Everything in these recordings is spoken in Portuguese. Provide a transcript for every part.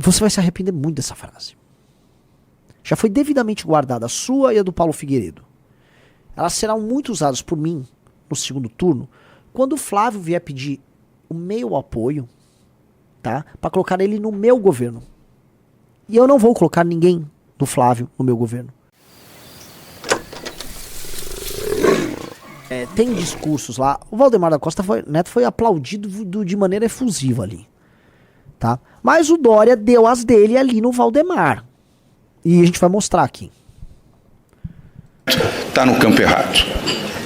Você vai se arrepender muito dessa frase. Já foi devidamente guardada a sua e a do Paulo Figueiredo. Elas serão muito usadas por mim no segundo turno, quando o Flávio vier pedir o meu apoio, tá? Pra colocar ele no meu governo. E eu não vou colocar ninguém do Flávio no meu governo. Tem discursos lá. O Valdemar da Costa Neto foi aplaudido de maneira efusiva ali, tá? Mas o Dória deu as dele ali no Valdemar. E a gente vai mostrar aqui. Está no campo errado.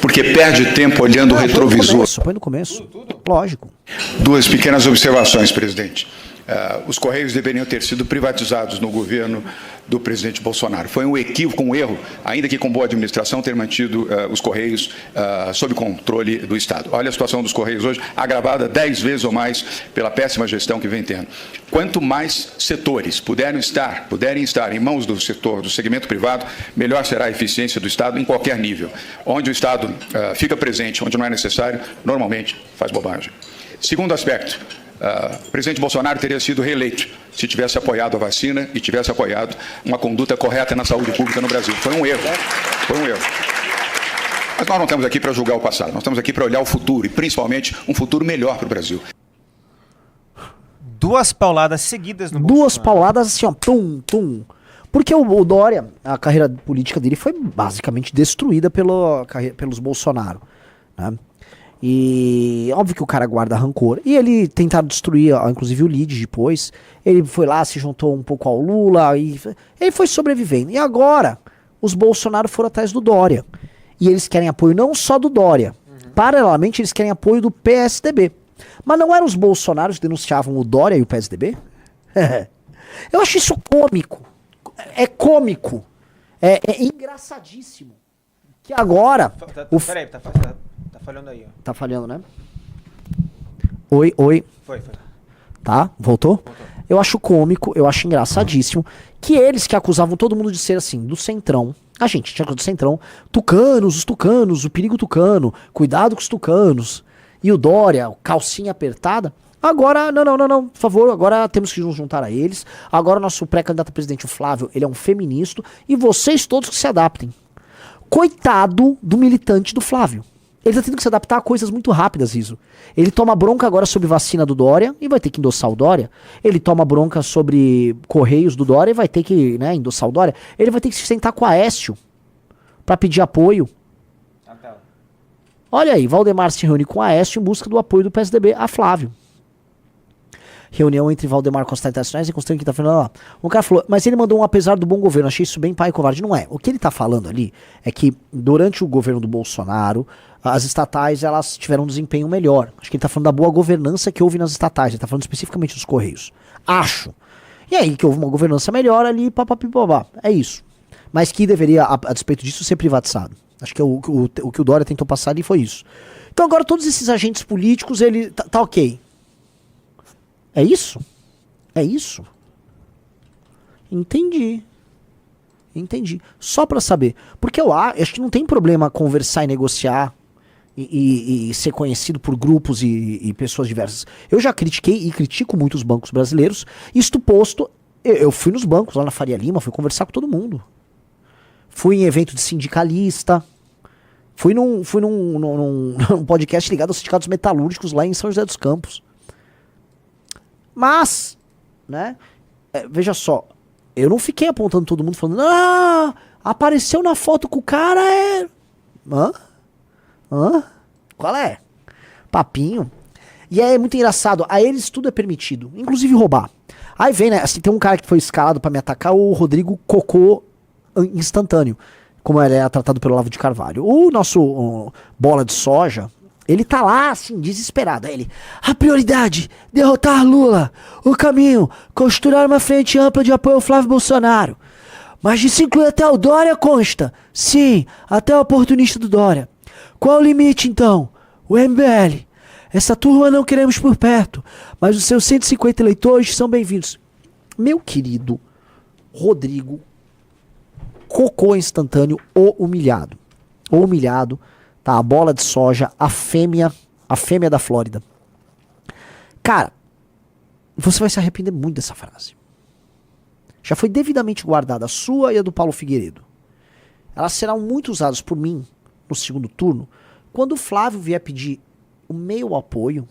Porque perde tempo olhando o retrovisor. Põe no começo. Lógico. Duas pequenas observações, presidente. Os Correios deveriam ter sido privatizados no governo do presidente Bolsonaro. Foi um equívoco, um erro, ainda que com boa administração, ter mantido os Correios sob controle do Estado. Olha a situação dos Correios hoje, agravada 10 vezes ou mais pela péssima gestão que vem tendo. Quanto mais setores puderem estar em mãos do setor, do segmento privado, melhor será a eficiência do Estado em qualquer nível. Onde o Estado fica presente, onde não é necessário, normalmente faz bobagem. Segundo aspecto, o presidente Bolsonaro teria sido reeleito se tivesse apoiado a vacina e tivesse apoiado uma conduta correta na saúde pública no Brasil. Foi um erro. Foi um erro. Mas nós não estamos aqui para julgar o passado, nós estamos aqui para olhar o futuro e, principalmente, um futuro melhor para o Brasil. Duas pauladas seguidas no Bolsonaro. Duas pauladas assim, ó, tum, tum. Porque o Dória, a carreira política dele foi basicamente destruída pelos Bolsonaro, né? E óbvio que o cara guarda rancor. E ele tentaram destruir, inclusive, o Lide depois. Ele foi lá, se juntou um pouco ao Lula. E ele foi sobrevivendo. E agora, os Bolsonaro foram atrás do Dória. E eles querem apoio não só do Dória. Paralelamente, eles querem apoio do PSDB. Mas não eram os Bolsonaros que denunciavam o Dória e o PSDB? Eu acho isso cômico. É cômico. É engraçadíssimo. Que agora... Peraí, tá falhando aí, ó. Tá falhando, né? Oi. Foi. Tá? Voltou? Eu acho cômico, eu acho engraçadíssimo que eles que acusavam todo mundo de ser assim, do centrão. A gente tinha coisa do centrão. Tucanos, os tucanos, o perigo tucano, cuidado com os tucanos. E o Dória, calcinha apertada. Agora, não, por favor, agora temos que nos juntar a eles. Agora o nosso pré-candidato a presidente, o Flávio, ele é um feminista. E vocês todos que se adaptem. Coitado do militante do Flávio. Ele tá tendo que se adaptar a coisas muito rápidas, Riso. Ele toma bronca agora sobre vacina do Dória e vai ter que endossar o Dória. Ele toma bronca sobre Correios do Dória e vai ter que, né, endossar o Dória. Ele vai ter que se sentar com a Aécio pra pedir apoio. Olha aí, Valdemar se reúne com a Aécio em busca do apoio do PSDB a Flávio. Reunião entre Valdemar Costa Internacionais e Constantino que tá falando, ó. O cara falou, mas ele mandou um apesar do bom governo, achei isso bem pai e covarde. Não é. O que ele tá falando ali é que durante o governo do Bolsonaro, as estatais, elas tiveram um desempenho melhor. Acho que ele tá falando da boa governança que houve nas estatais, ele tá falando especificamente dos Correios. Acho. E aí que houve uma governança melhor ali, papapipobá. É isso. Mas que deveria, a despeito disso, ser privatizado. Acho que o que o Dória tentou passar ali foi isso. Então agora todos esses agentes políticos, ele tá ok. É isso? É isso? Entendi. Só pra saber. Porque eu acho que não tem problema conversar e negociar e ser conhecido por grupos e pessoas diversas. Eu já critiquei e critico muito os bancos brasileiros. Isto posto, eu fui nos bancos, lá na Faria Lima, fui conversar com todo mundo. Fui em evento de sindicalista. Fui num podcast ligado aos sindicatos metalúrgicos lá em São José dos Campos. Mas, né, veja só, eu não fiquei apontando todo mundo falando, apareceu na foto com o cara, Qual é? Papinho. E é muito engraçado, a eles tudo é permitido, inclusive roubar. Aí vem, né, assim, tem um cara que foi escalado pra me atacar, o Rodrigo Cocô Instantâneo, como ele é tratado pelo Olavo de Carvalho. O nosso bola de soja... Ele tá lá, assim, desesperado. Aí ele, a prioridade, derrotar Lula. O caminho, costurar uma frente ampla de apoio ao Flávio Bolsonaro. Mas isso inclui até o Dória, consta. Sim, até o oportunista do Dória. Qual o limite, então? O MBL. Essa turma não queremos por perto, mas os seus 150 eleitores são bem-vindos. Meu querido Rodrigo Cocô Instantâneo, o humilhado. O humilhado. Tá, a bola de soja, a fêmea da Flórida. Cara, você vai se arrepender muito dessa frase. já foi devidamente guardada, a sua e a do Paulo Figueiredo. Elas serão muito usadas por mim no segundo turno, quando o Flávio vier pedir o meu apoio,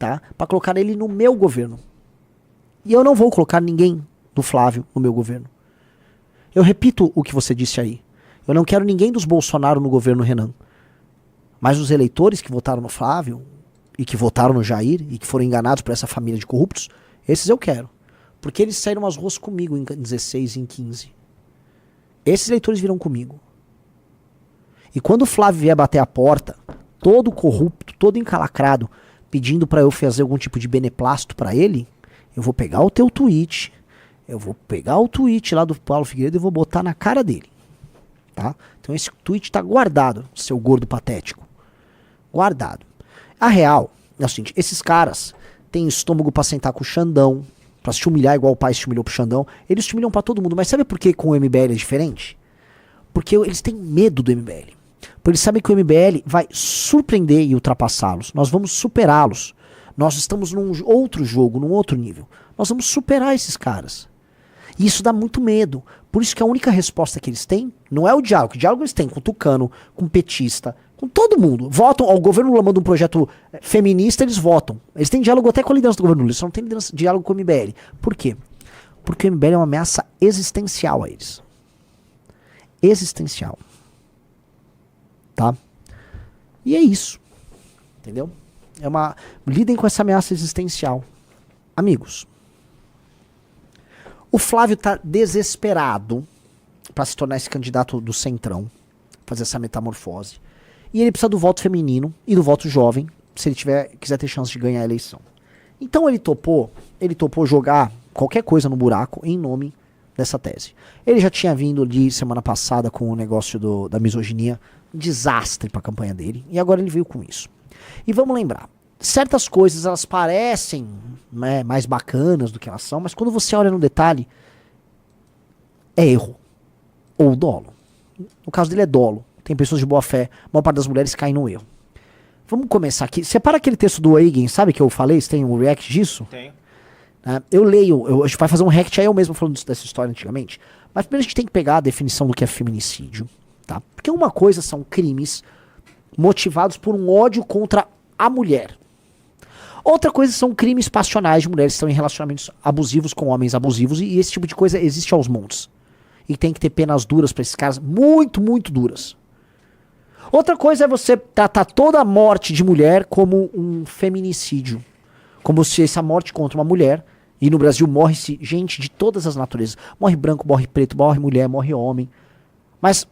tá? Pra colocar ele no meu governo. E eu não vou colocar ninguém do Flávio no meu governo. Eu repito o que você disse aí. Eu não quero ninguém dos Bolsonaro no governo Renan. Mas os eleitores que votaram no Flávio, e que votaram no Jair, e que foram enganados por essa família de corruptos, esses eu quero. Porque eles saíram às ruas comigo em 16 e em 15. Esses eleitores virão comigo. E quando o Flávio vier bater a porta, todo corrupto, todo encalacrado, pedindo pra eu fazer algum tipo de beneplácito pra ele, eu vou pegar o teu tweet, eu vou pegar o tweet lá do Paulo Figueiredo e vou botar na cara dele. Tá? Então esse tweet tá guardado, seu gordo patético. Guardado. A real é o seguinte, esses caras têm estômago pra sentar com o Xandão, pra se humilhar igual o pai se humilhou pro Xandão. Eles se humilham pra todo mundo, mas sabe por que com o MBL é diferente? Porque eles têm medo do MBL. Porque eles sabem que o MBL vai surpreender e ultrapassá-los. Nós vamos superá-los. Nós estamos num outro jogo, num outro nível. Nós vamos superar esses caras. E isso dá muito medo. Por isso que a única resposta que eles têm não é o diálogo. O diálogo eles têm com o Tucano, com o petista, com todo mundo. Votam, o governo Lula manda um projeto feminista, eles votam. Eles têm diálogo até com a liderança do governo Lula, eles só não têm diálogo com o MBL. Por quê? Porque o MBL é uma ameaça existencial a eles. Existencial. Tá? E é isso. Entendeu? Lidem com essa ameaça existencial. Amigos, o Flávio tá desesperado pra se tornar esse candidato do Centrão, fazer essa metamorfose. E ele precisa do voto feminino e do voto jovem, se ele quiser ter chance de ganhar a eleição. Então ele topou jogar qualquer coisa no buraco em nome dessa tese. Ele já tinha vindo de semana passada com o negócio da misoginia, um desastre pra campanha dele, e agora ele veio com isso. E vamos lembrar, certas coisas elas parecem, né, mais bacanas do que elas são, mas quando você olha no detalhe, é erro. Ou dolo. No caso dele é dolo. Tem pessoas de boa fé, a maior parte das mulheres caem no erro. Vamos começar aqui. Separa aquele texto do Eigen, sabe que eu falei? Você tem um react disso? Tenho. Eu leio, a gente vai fazer um react aí eu mesmo falando dessa história antigamente. Mas primeiro a gente tem que pegar a definição do que é feminicídio. Tá? Porque uma coisa são crimes motivados por um ódio contra a mulher. Outra coisa são crimes passionais de mulheres que estão em relacionamentos abusivos com homens abusivos, e esse tipo de coisa existe aos montes. E tem que ter penas duras pra esses caras, muito, muito duras. Outra coisa é você tratar toda a morte de mulher como um feminicídio. Como se essa morte contra uma mulher, e no Brasil morre-se gente de todas as naturezas. Morre branco, morre preto, morre mulher, morre homem. Mas,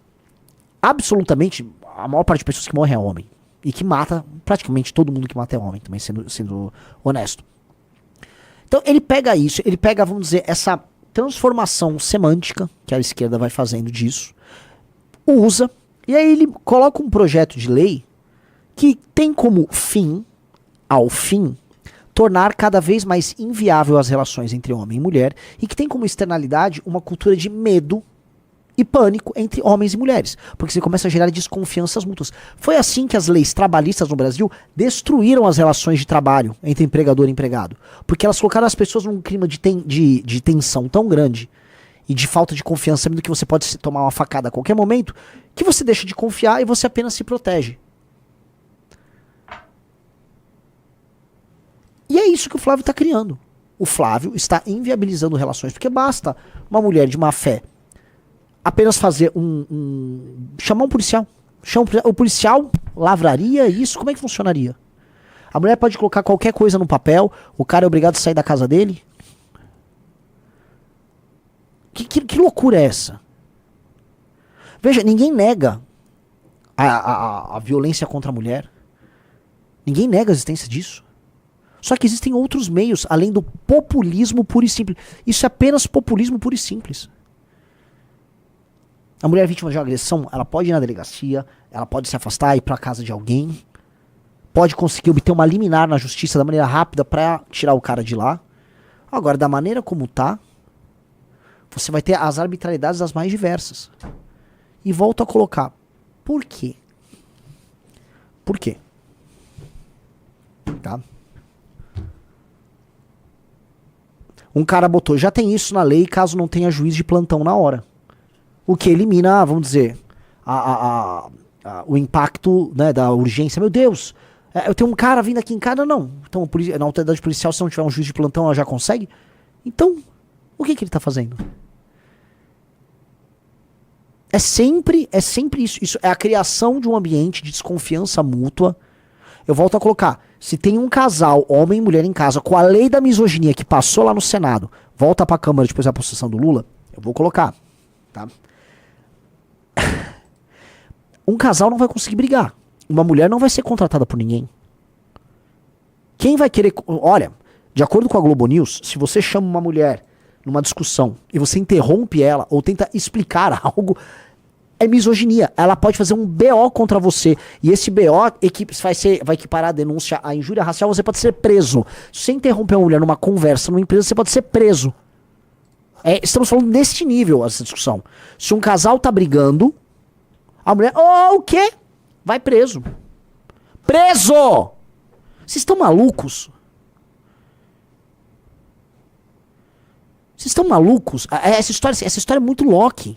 absolutamente, a maior parte das pessoas que morrem é homem. E que mata, praticamente todo mundo que mata é homem, também sendo honesto. Então ele pega isso, ele pega, vamos dizer, essa transformação semântica que a esquerda vai fazendo disso, usa, e aí ele coloca um projeto de lei que tem como fim, ao fim, tornar cada vez mais inviável as relações entre homem e mulher, e que tem como externalidade uma cultura de medo e pânico entre homens e mulheres, porque você começa a gerar desconfianças mútuas. Foi assim que as leis trabalhistas no Brasil destruíram as relações de trabalho entre empregador e empregado, porque elas colocaram as pessoas num clima de tensão tão grande e de falta de confiança, sabendo que você pode tomar uma facada a qualquer momento, que você deixa de confiar e você apenas se protege. E é isso que o Flávio está criando. O Flávio está inviabilizando relações, porque basta uma mulher de má fé apenas fazer chamar um policial. O policial lavraria isso. Como é que funcionaria? A mulher pode colocar qualquer coisa no papel, o cara é obrigado a sair da casa dele? Que loucura é essa? Veja, ninguém nega a violência contra a mulher. Ninguém nega a existência disso. Só que existem outros meios, além do populismo puro e simples. Isso é apenas populismo puro e simples. A mulher vítima de uma agressão, ela pode ir na delegacia, ela pode se afastar, ir pra casa de alguém, pode conseguir obter uma liminar na justiça da maneira rápida pra tirar o cara de lá. Agora, da maneira como tá, você vai ter as arbitrariedades das mais diversas. E volto a colocar, por quê? Por quê? Tá? Um cara botou, já tem isso na lei caso não tenha juiz de plantão na hora. O que elimina, vamos dizer, o impacto, né, da urgência. Meu Deus, eu tenho um cara vindo aqui em casa, não. Então, na autoridade policial, se não tiver um juiz de plantão, ela já consegue? Então, o que ele tá fazendo? É sempre isso. Isso é a criação de um ambiente de desconfiança mútua. Eu volto a colocar. Se tem um casal, homem e mulher em casa, com a lei da misoginia que passou lá no Senado, volta pra Câmara depois da possessão do Lula, eu vou colocar. Tá? Um casal não vai conseguir brigar. Uma mulher não vai ser contratada por ninguém. Quem vai querer... Olha, de acordo com a Globo News, se você chama uma mulher numa discussão e você interrompe ela ou tenta explicar algo, é misoginia. Ela pode fazer um BO contra você. E esse BO vai equiparar a denúncia à injúria racial, você pode ser preso. Se você interromper uma mulher numa conversa, numa empresa, você pode ser preso. Estamos falando neste nível, essa discussão. Se um casal tá brigando, a mulher... o quê? Vai preso. Preso! Vocês estão malucos? Vocês estão malucos? Essa história é muito Loki.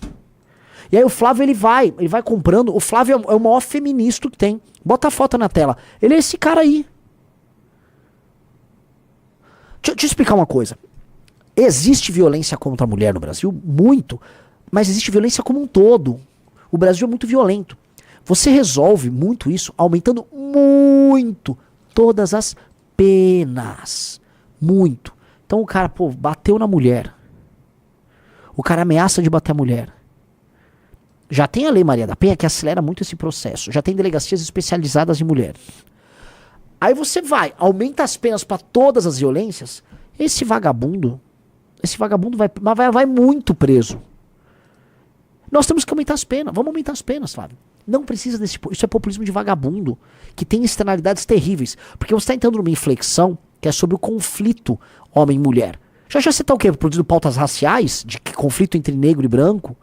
E aí o Flávio, ele vai comprando. O Flávio é o maior feminista que tem. Bota a foto na tela. Ele é esse cara aí. Deixa eu explicar uma coisa. Existe violência contra a mulher no Brasil? Muito. Mas existe violência como um todo. O Brasil é muito violento. Você resolve muito isso aumentando muito todas as penas. Muito. Então o cara, bateu na mulher. O cara ameaça de bater a mulher. Já tem a Lei Maria da Penha que acelera muito esse processo. Já tem delegacias especializadas em mulher. Aí você aumenta as penas para todas as violências. Esse vagabundo vai muito preso. Nós temos que aumentar as penas. Vamos aumentar as penas, Flávio. Não precisa desse... Isso é populismo de vagabundo, que tem externalidades terríveis. Porque você está entrando numa inflexão que é sobre o conflito homem-mulher. Já você tá o quê? Produzindo pautas raciais? De conflito entre negro e branco?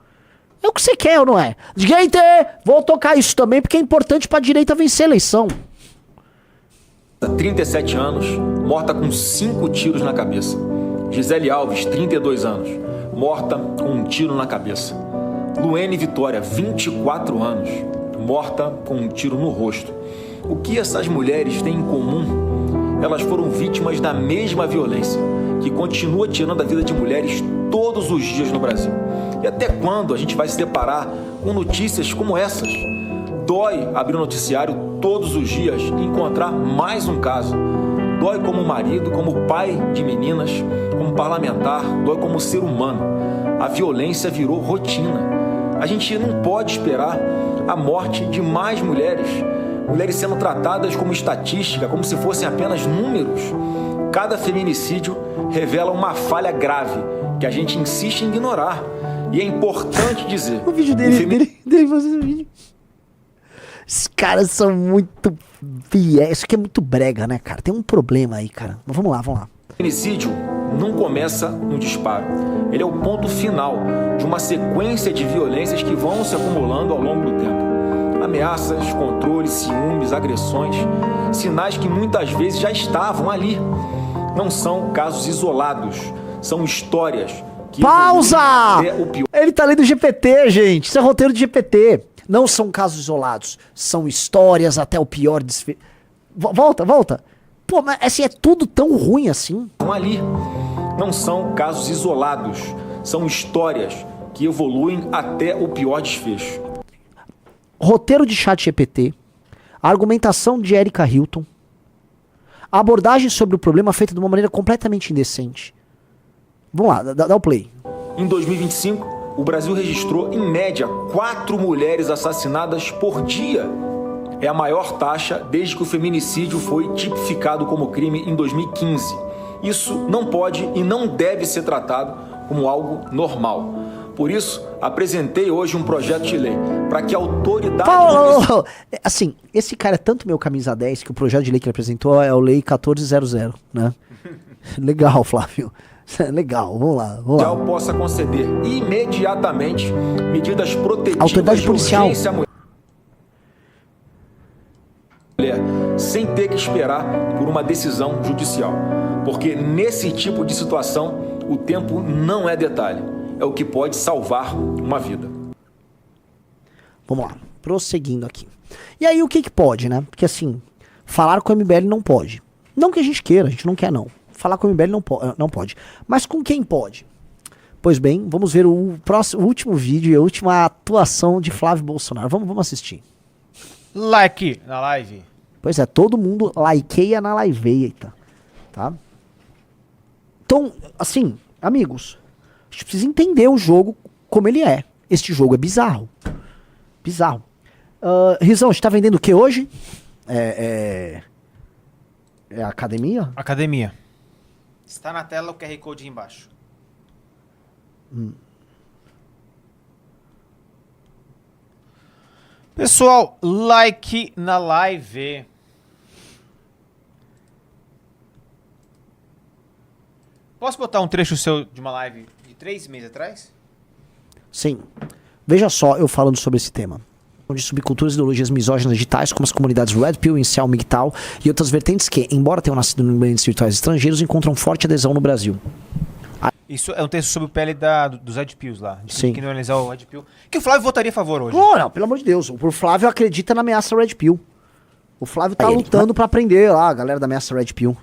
É o que você quer ou não é? Gente, vou tocar isso também porque é importante pra direita vencer a eleição. 37 anos, morta com 5 tiros na cabeça. Gisele Alves, 32 anos, morta com um tiro na cabeça. Luene Vitória, 24 anos, morta com um tiro no rosto. O que essas mulheres têm em comum? Elas foram vítimas da mesma violência, que continua tirando a vida de mulheres todos os dias no Brasil. E até quando a gente vai se deparar com notícias como essas? Dói abrir o noticiário todos os dias e encontrar mais um caso. Dói como marido, como pai de meninas, como parlamentar, dói como ser humano. A violência virou rotina. A gente não pode esperar a morte de mais mulheres. Mulheres sendo tratadas como estatística, como se fossem apenas números. Cada feminicídio revela uma falha grave que a gente insiste em ignorar. E é importante dizer... O vídeo dele fazendo o vídeo. Esses caras são muito fiéis. Isso aqui é muito brega, né, cara? Tem um problema aí, cara. Mas vamos lá. O feminicídio não começa no disparo. Ele é o ponto final de uma sequência de violências que vão se acumulando ao longo do tempo. Ameaças, controles, ciúmes, agressões, sinais que muitas vezes já estavam ali. Não são casos isolados, são histórias que... Pausa! Ele tá lendo GPT, gente. Isso é roteiro de GPT. Não são casos isolados, são histórias até o pior desfecho. Volta. Pô, mas assim, é tudo tão ruim assim? Ali. Não são casos isolados, são histórias que evoluem até o pior desfecho. Roteiro de ChatGPT, argumentação de Erika Hilton, abordagem sobre o problema feita de uma maneira completamente indecente. Vamos lá, dá o play. Em 2025, o Brasil registrou, em média, 4 mulheres assassinadas por dia. É a maior taxa desde que o feminicídio foi tipificado como crime em 2015. Isso não pode e não deve ser tratado como algo normal. Por isso, apresentei hoje um projeto de lei para que a autoridade... Assim, esse cara é tanto meu camisa 10 que o projeto de lei que ele apresentou é o Lei 1400, né? Legal, Flávio. Legal, vamos lá. Possa conceder imediatamente medidas protetivas autoridade policial. De urgência à mulher, sem ter que esperar por uma decisão judicial. Porque nesse tipo de situação, o tempo não é detalhe, é o que pode salvar uma vida. Vamos lá, prosseguindo aqui. E aí o que que pode, né? Porque assim, falar com o MBL não pode. Não que a gente queira, a gente não quer não. Falar com o MBL não pode. Mas com quem pode? Pois bem, vamos ver o último vídeo e a última atuação de Flávio Bolsonaro. Vamos assistir. Like na live. Pois é, todo mundo likeia na live, eita, tá? Então, assim, amigos, a gente precisa entender o jogo como ele é. Este jogo é bizarro. Bizarro. Rizão, a gente tá vendendo o que hoje? É a academia? Academia. Está na tela o QR Code aí embaixo. Pessoal, like na live. Posso botar um trecho seu de uma live de 3 meses atrás? Sim. Veja só eu falando sobre esse tema. De subculturas e ideologias misóginas digitais, como as comunidades Red Pill, Incel, MGTOW e outras vertentes que, embora tenham nascido em ambientes virtuais estrangeiros, encontram forte adesão no Brasil. Isso é um texto sobre o PL dos Red Pills lá. De Sim. criminalizar o Red Pill. Que o Flávio votaria a favor hoje. Não, pelo amor de Deus. O Flávio acredita na ameaça Red Pill. O Flávio tá lutando pra prender lá a galera da ameaça Red Pill.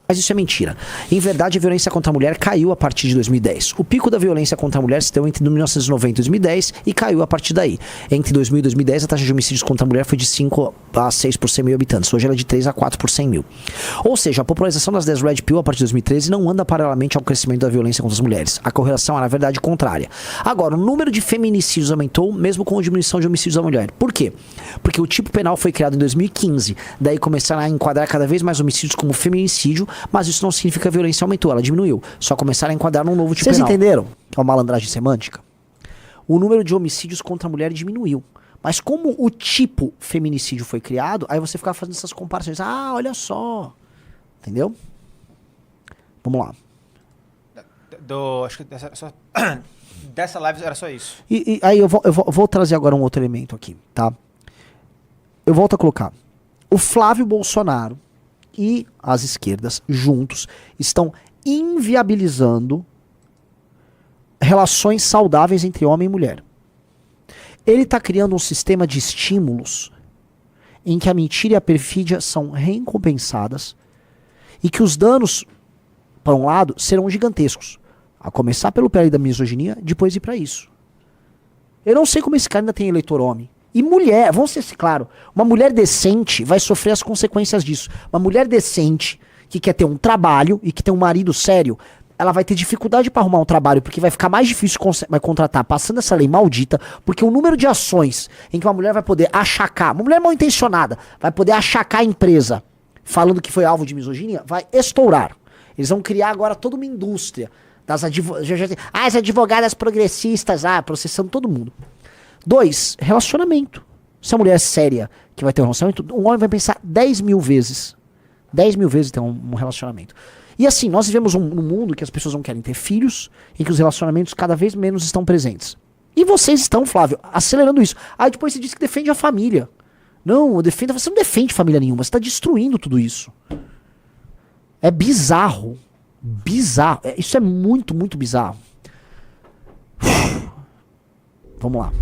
Mas isso é mentira. Em verdade, a violência contra a mulher caiu a partir de 2010. O pico da violência contra a mulher se deu entre 1990 e 2010 e caiu a partir daí. Entre 2000 e 2010, a taxa de homicídios contra a mulher foi de 5 a 6 por 100 mil habitantes. Hoje ela é de 3 a 4 por 100 mil. Ou seja, a popularização das 10 Red Pill a partir de 2013 não anda paralelamente ao crescimento da violência contra as mulheres. A correlação é, na verdade, contrária. Agora, o número de feminicídios aumentou, mesmo com a diminuição de homicídios da mulher. Por quê? Porque o tipo penal foi criado em 2015. Daí começaram a enquadrar cada vez mais homicídios como feminicídio, mas isso não significa que a violência aumentou, ela diminuiu. Só começaram a enquadrar num novo tipo penal. Vocês entenderam? É uma malandragem semântica. O número de homicídios contra a mulher diminuiu. Mas como o tipo feminicídio foi criado, aí você ficava fazendo essas comparações. Ah, olha só. Entendeu? Vamos lá. Acho que dessa live era só isso. E aí eu vou trazer agora um outro elemento aqui, tá? Eu volto a colocar. O Flávio Bolsonaro e as esquerdas, juntos, estão inviabilizando relações saudáveis entre homem e mulher. Ele está criando um sistema de estímulos em que a mentira e a perfídia são recompensadas e que os danos, por um lado, serão gigantescos. A começar pelo PL da misoginia, depois ir para isso. Eu não sei como esse cara ainda tem eleitor homem. E mulher, vamos ser claro, uma mulher decente vai sofrer as consequências disso. Uma mulher decente, que quer ter um trabalho e que tem um marido sério, ela vai ter dificuldade para arrumar um trabalho, porque vai ficar mais difícil vai contratar, passando essa lei maldita, porque o número de ações em que uma mulher vai poder achacar, uma mulher mal intencionada, vai poder achacar a empresa, falando que foi alvo de misoginia, vai estourar. Eles vão criar agora toda uma indústria das as advogadas progressistas, processando todo mundo. 2, relacionamento. Se a mulher é séria que vai ter um relacionamento, um homem vai pensar 10 mil vezes. 10 mil vezes ter um relacionamento. E assim, nós vivemos num mundo que as pessoas não querem ter filhos, em que os relacionamentos cada vez menos estão presentes. E vocês estão, Flávio, acelerando isso. Aí depois você diz que defende a família. Não, você não defende família nenhuma, você está destruindo tudo isso. É bizarro. Bizarro. Isso é muito, muito bizarro. Vamos lá.